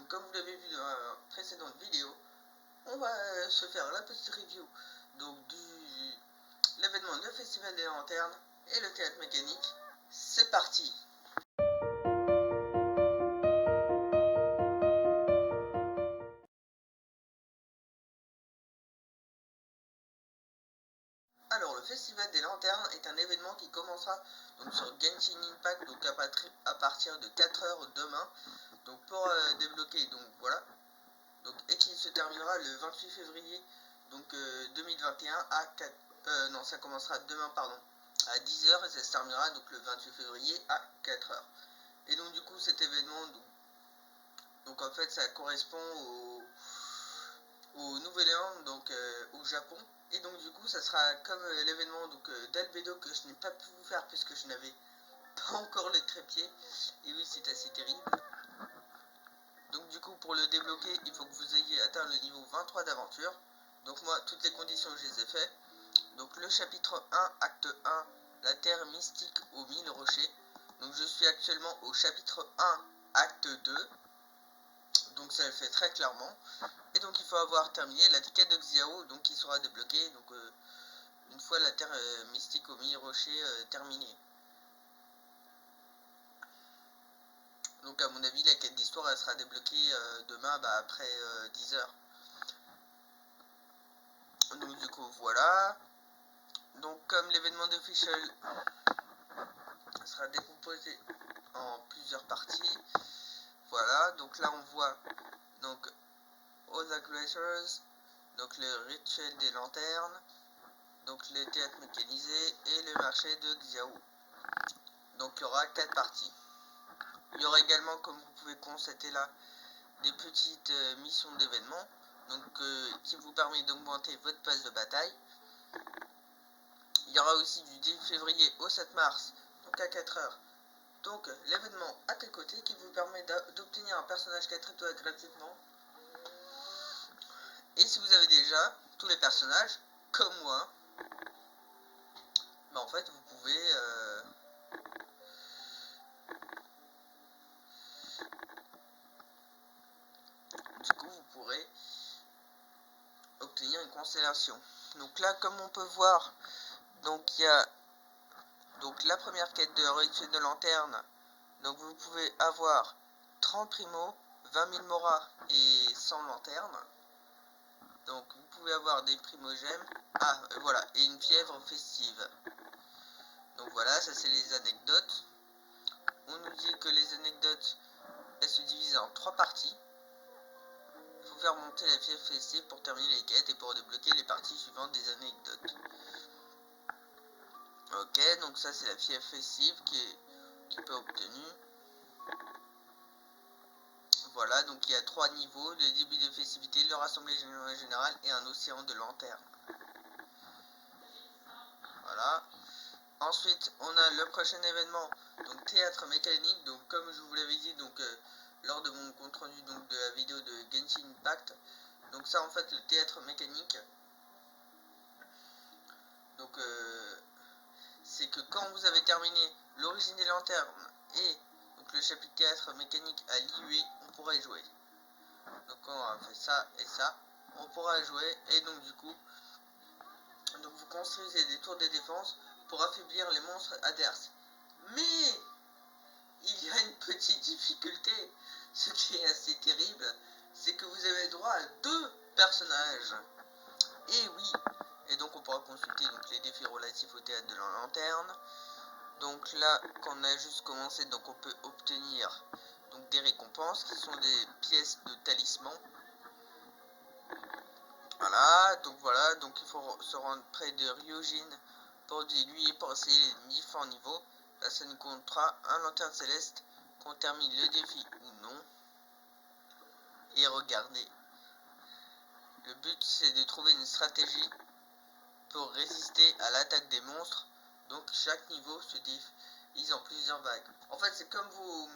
donc comme vous l'avez vu dans la précédente vidéo, on va se faire la petite review donc de l'événement le Festival des Lanternes et le théâtre mécanique. C'est parti. Alors le Festival des Lanternes est un événement qui commencera donc sur Genshin Impact donc à partir de 4h demain, donc pour débloquer, donc voilà, donc, et qui se terminera le 28 février donc 2021 à 4, non, ça commencera demain, pardon, à 10h et ça se terminera donc le 28 février à 4h. Et donc du coup cet événement donc en fait ça correspond au Nouvel-An, donc au Japon. Et donc du coup ça sera comme l'événement donc d'Albedo que je n'ai pas pu vous faire puisque je n'avais pas encore les trépieds. Et oui, c'est assez terrible. Donc du coup pour le débloquer il faut que vous ayez atteint le niveau 23 d'aventure. Donc moi toutes les conditions je les ai fait. Donc le chapitre 1 acte 1, la terre mystique aux 1000 rochers. Donc je suis actuellement au chapitre 1 acte 2. Donc ça le fait très clairement. Et donc il faut avoir terminé la quête de Xiao, donc qui sera débloquée donc une fois la terre mystique aux 1000 rochers terminée. Donc à mon avis la quête d'histoire elle sera débloquée demain après 10h. Donc du coup voilà. Donc comme l'événement d'official sera décomposé en plusieurs parties. Voilà, donc là on voit donc All Aggressors, donc le rituel des lanternes, donc les théâtres mécanisés et le marché de Xiao. Donc il y aura 4 parties. Il y aura également, comme vous pouvez constater là, des petites missions d'événements, donc qui vous permet d'augmenter votre passe de bataille. Il y aura aussi du 10 février au 7 mars, donc à 4h. Donc l'événement à tes côtés qui vous permet d'obtenir un personnage 4 étoiles gratuitement. Et si vous avez déjà tous les personnages, comme moi, en fait vous pouvez du coup vous pourrez obtenir une constellation. Donc là comme on peut voir, donc il y a donc la première quête de rituel de lanterne. Donc vous pouvez avoir 30 primo, 20 000 moras et 100 lanternes. Donc vous pouvez avoir des primogèmes. Ah voilà, et une fièvre festive. Donc voilà, ça c'est les anecdotes. On nous dit que les anecdotes elles se divisent en 3 parties. Il faut faire monter la fièvre festive pour terminer les quêtes et pour débloquer les parties suivantes des anecdotes. Ok, donc ça c'est la fièvre festive qui peut obtenir. Voilà, donc il y a 3 niveaux, le début des festivités, le rassemblée générale et un océan de lanternes. Voilà. Ensuite, on a le prochain événement, donc théâtre mécanique, donc comme je vous l'avais dit, donc lors de mon compte rendu donc de la vidéo de Genshin Impact. Donc ça en fait le théâtre mécanique. Donc c'est que quand vous avez terminé l'origine des lanternes et donc le chapitre théâtre mécanique à l'IUE, on pourra y jouer. Donc on a fait ça et ça, on pourra jouer et donc du coup donc vous construisez des tours de défense pour affaiblir les monstres adverses. Mais il y a une petite difficulté, ce qui est assez terrible, c'est que vous avez droit à 2 personnages. Et oui, et donc on pourra consulter donc les défis relatifs au théâtre de la lanterne. Donc là, qu'on a juste commencé, donc on peut obtenir donc des récompenses qui sont des pièces de talisman. Voilà, donc il faut se rendre près de Ryujin pour lui pour essayer les différents niveaux. Là, ça nous comptera un lanterne céleste qu'on termine le défi ou non. Et regardez, le but c'est de trouver une stratégie pour résister à l'attaque des monstres. Donc chaque niveau se divise en plusieurs vagues. En fait, c'est comme vos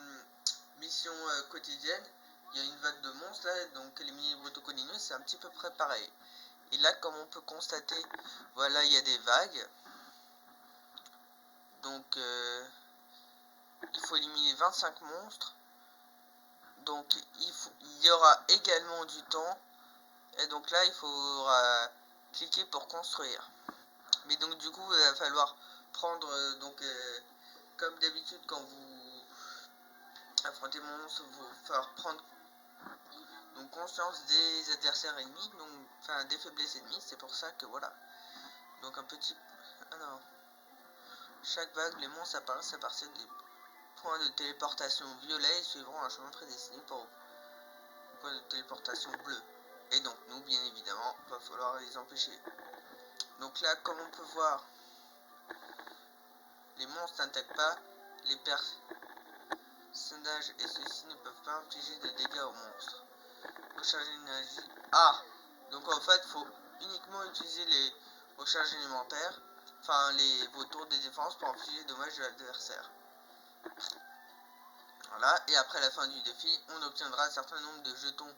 missions quotidiennes. Il y a une vague de monstres là, donc les mini-brutocolinos, c'est un petit peu près pareil. Et là, comme on peut constater, voilà, il y a des vagues. Donc, il faut éliminer 25 monstres. donc il y aura également du temps, et donc là il faudra cliquer pour construire. Mais donc du coup il va falloir prendre comme d'habitude quand vous affrontez mon monstre, il va falloir prendre donc conscience des adversaires ennemis, donc enfin des faiblesses ennemies. C'est pour ça que voilà, donc un petit alors chaque vague les monstres apparaissent à partir des points de téléportation violets et suivront un chemin prédestiné pour point de téléportation bleu. Et donc nous bien évidemment va falloir les empêcher. Donc là comme on peut voir, les monstres n'attaquent pas les personnages et ceux-ci ne peuvent pas infliger de dégâts aux monstres. Recharger l'énergie. Ah, donc en fait faut uniquement utiliser les recharges élémentaires, enfin les vautours des défenses pour infliger des dommages à l'adversaire. Voilà, et après la fin du défi, on obtiendra un certain nombre de jetons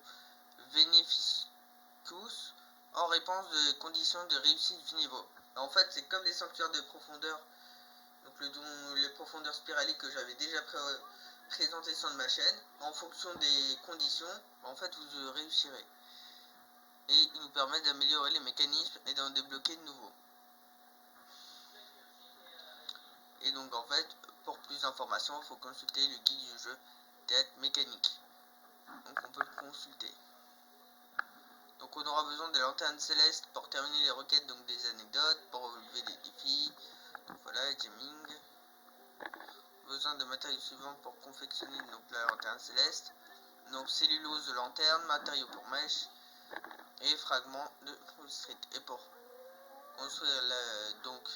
Vénéficus en réponse des conditions de réussite du niveau. En fait, c'est comme les sanctuaires de profondeur, donc les profondeurs spiraliques que j'avais déjà présenté sur ma chaîne. En fonction des conditions, en fait, vous réussirez. Et il nous permet d'améliorer les mécanismes et d'en débloquer de nouveaux. Et donc, en fait, pour plus d'informations, il faut consulter le guide du jeu Théâtre Mécanique. Donc, on peut le consulter. Donc on aura besoin des lanternes célestes pour terminer les requêtes, donc des anecdotes, pour relever des défis. Donc voilà, gaming. Besoin de matériaux suivants pour confectionner donc la lanterne céleste. Donc cellulose de lanterne, matériaux pour mèche et fragments de street. Et pour construire donc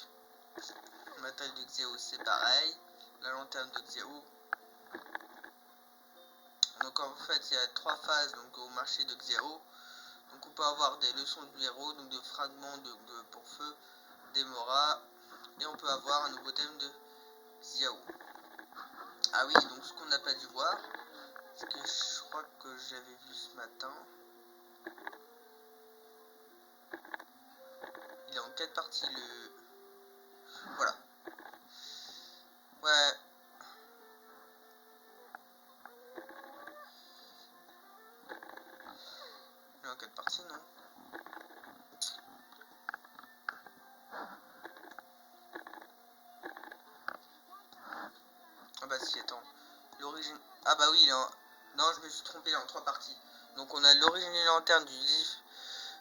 le matériel de Xiao, c'est pareil. La lanterne de Xiao. Donc en fait il y a 3 phases donc au marché de Xiao. Donc on peut avoir des leçons du héros, donc de fragments pour feu, des moras, et on peut avoir un nouveau thème de Xiao. Ah oui, donc ce qu'on n'a pas dû voir, c'est que je crois que j'avais vu ce matin, il est en 4 parties le... Voilà. Ouais. Il est en 4 parties, non? Ah bah si, attends. L'origine... Ah bah oui, il est en... Non, je me suis trompé, il est en 3 parties. Donc on a l'origine des lanternes du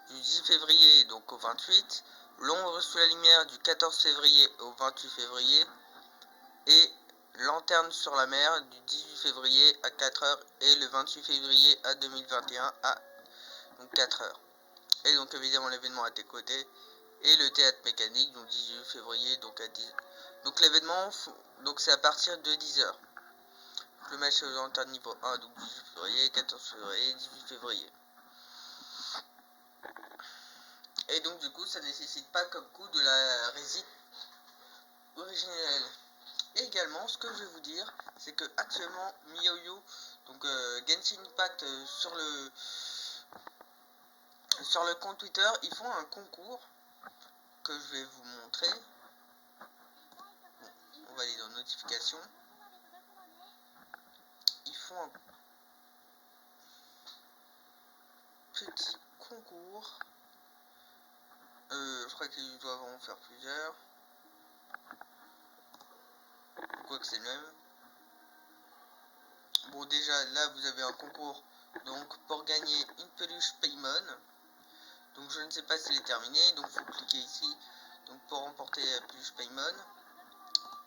10 février donc au 28, l'ombre sous la lumière du 14 février au 28 février, et lanterne sur la mer du 18 février à 4h et le 28 février à 2021 à 4h. Et donc évidemment l'événement à tes côtés et le théâtre mécanique donc 18 février donc à 10. Donc l'événement donc c'est à partir de 10h. Le match aux lanternes niveau 1 donc 18 février, 14 février, 18 février. Et donc du coup ça nécessite pas comme coup de la résine originelle. Et également ce que je vais vous dire c'est que actuellement MiYoYo donc Genshin Impact sur le compte Twitter ils font un concours que je vais vous montrer. Bon, on va aller dans notifications. Ils font un petit concours. Je crois qu'ils doivent en faire plusieurs. Quoi que c'est le même. Bon déjà là vous avez un concours donc pour gagner une peluche Paymon. Donc je ne sais pas s'il est terminé, donc faut cliquer ici donc pour remporter la peluche Paymon.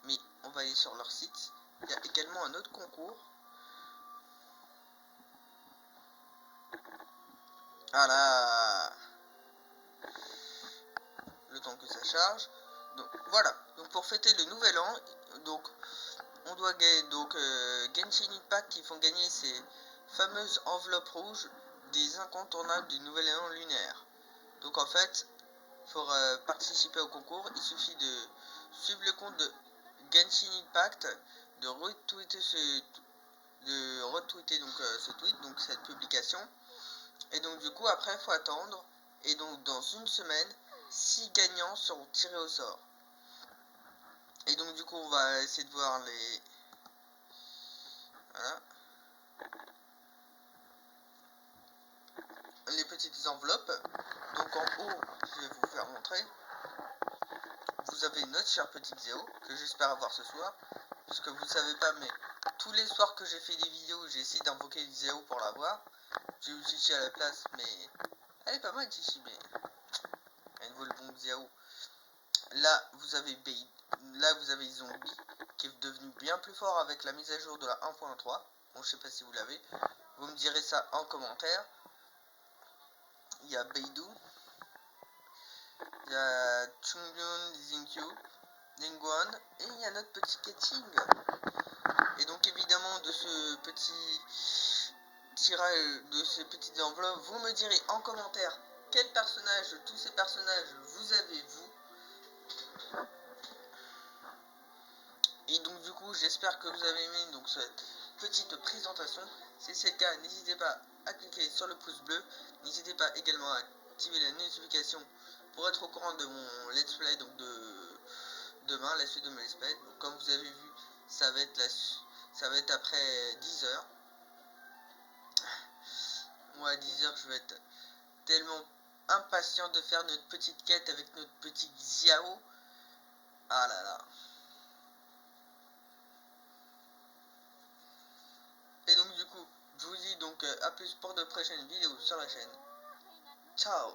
Mais on va aller sur leur site. Il y a également un autre concours. Voilà. Le temps que ça charge. Donc voilà. Donc pour fêter le nouvel an, donc on doit gagner donc Genshin Impact qui font gagner ces fameuses enveloppes rouges des incontournables du nouvel an lunaire. Donc en fait, pour participer au concours, il suffit de suivre le compte de Genshin Impact, de retweeter donc ce tweet, donc cette publication. Et donc du coup après il faut attendre. Et donc dans une semaine, 6 gagnants seront tirés au sort. Et donc du coup on va essayer de voir les... Voilà. petites enveloppes. Donc en haut, je vais vous faire montrer. Vous avez notre cher petit Xéo, que j'espère avoir ce soir. Parce que vous ne savez pas, mais tous les soirs que j'ai fait des vidéos, j'ai essayé d'invoquer Xéo pour l'avoir. J'ai eu Chichi à la place, mais elle est pas mal Chichi, mais elle vaut le bon Xéo. Là, vous avez Zombie, qui est devenu bien plus fort avec la mise à jour de la 1.3. Bon, je sais pas si vous l'avez. Vous me direz ça en commentaire. Il y a Beidou. Il y a Chungyun, Xingqiu, Ningguan. Et il y a notre petit Keqing. Et donc évidemment de ce petit tirage, de ces petites enveloppes, vous me direz en commentaire quel personnage de tous ces personnages vous avez vous. Et donc du coup j'espère que vous avez aimé donc cette petite présentation. Si c'est le cas, n'hésitez pas à cliquer sur le pouce bleu. N'hésitez pas également à activer la notification pour être au courant de mon let's play, donc de demain, la suite de mon let's play. Donc comme vous avez vu, ça va être après 10h. Moi à 10h je vais être tellement impatient de faire notre petite quête avec notre petit Xiao. Ah là là. Et donc du coup, je vous dis donc à plus pour de prochaines vidéos sur la chaîne. Ciao.